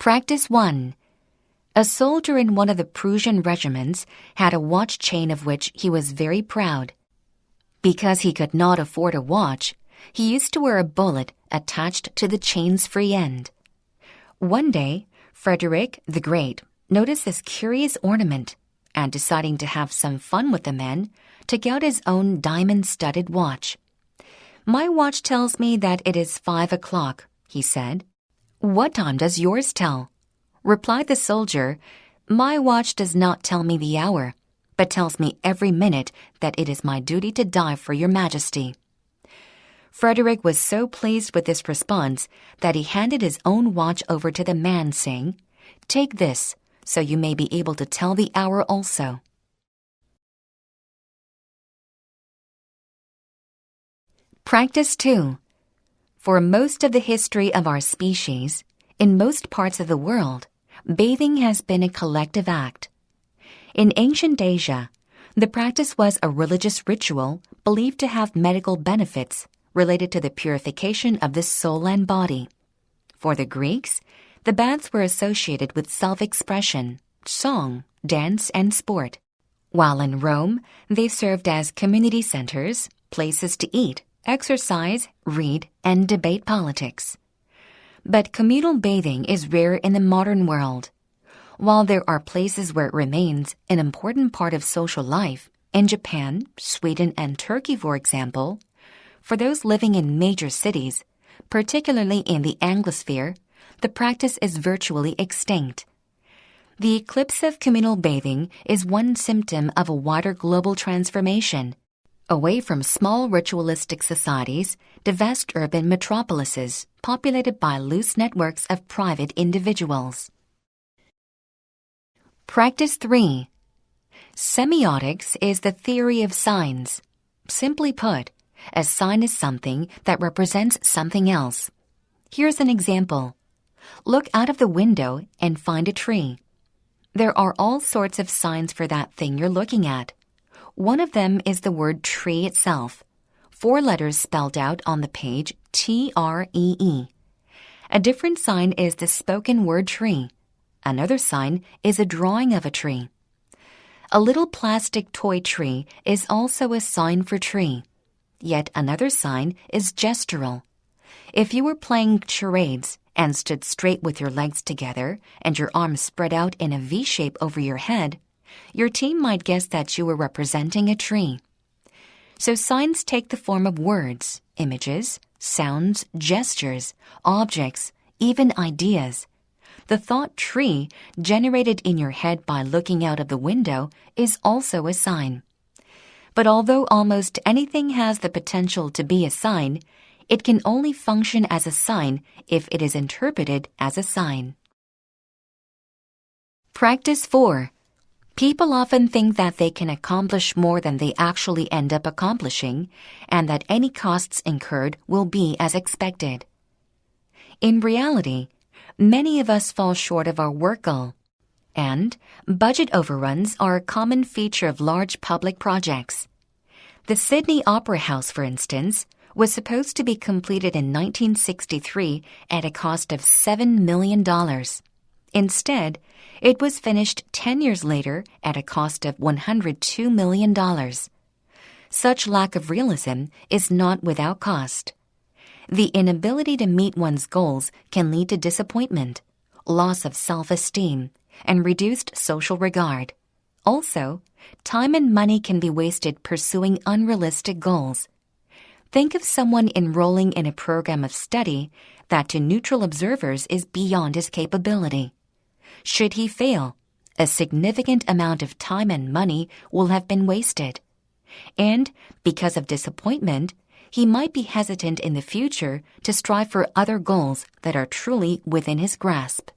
Practice 1. A soldier in one of the Prussian regiments had a watch chain of which he was very proud. Because he could not afford a watch, he used to wear a bullet attached to the chain's free end. One day, Frederick the Great noticed this curious ornament and, deciding to have some fun with the men, took out his own diamond-studded watch. "My watch tells me that it is 5 o'clock," he said. "What time does yours tell?" Replied the soldier, "My watch does not tell me the hour, but tells me every minute that it is my duty to die for your majesty." Frederick was so pleased with this response that he handed his own watch over to the man, saying, "Take this, so you may be able to tell the hour also." Practice 2. For most of the history of our species, in most parts of the world, bathing has been a collective act. In ancient Asia, the practice was a religious ritual believed to have medical benefits related to the purification of the soul and body. For the Greeks, the baths were associated with self-expression, song, dance, and sport, while in Rome, they served as community centers, places to eat, exercise, read, and debate politics. But communal bathing is rare in the modern world. While there are places where it remains an important part of social life, in Japan, Sweden, and Turkey, for example, for those living in major cities, particularly in the Anglosphere, the practice is virtually extinct. The eclipse of communal bathing is one symptom of a wider global transformation, away from small ritualistic societies to vast urban metropolises populated by loose networks of private individuals. Practice 3. Semiotics is the theory of signs. Simply put, a sign is something that represents something else. Here's an example. Look out of the window and find a tree. There are all sorts of signs for that thing you're looking at. One of them is the word tree itself, 4 letters spelled out on the page, T-R-E-E. A different sign is the spoken word tree. Another sign is a drawing of a tree. A little plastic toy tree is also a sign for tree. Yet another sign is gestural. If you were playing charades and stood straight with your legs together and your arms spread out in a V shape over your head, your team might guess that you were representing a tree. So signs take the form of words, images, sounds, gestures, objects, even ideas. The thought tree generated in your head by looking out of the window is also a sign. But although almost anything has the potential to be a sign, it can only function as a sign if it is interpreted as a sign. Practice 4. People often think that they can accomplish more than they actually end up accomplishing, and that any costs incurred will be as expected. In reality, many of us fall short of our work goal, and budget overruns are a common feature of large public projects. The Sydney Opera House, for instance, was supposed to be completed in 1963 at a cost of $7 million. Instead, it was finished 10 years later at a cost of $102 million. Such lack of realism is not without cost. The inability to meet one's goals can lead to disappointment, loss of self-esteem, and reduced social regard. Also, time and money can be wasted pursuing unrealistic goals. Think of someone enrolling in a program of study that to neutral observers is beyond his capability. Should he fail, a significant amount of time and money will have been wasted. And, because of disappointment, he might be hesitant in the future to strive for other goals that are truly within his grasp.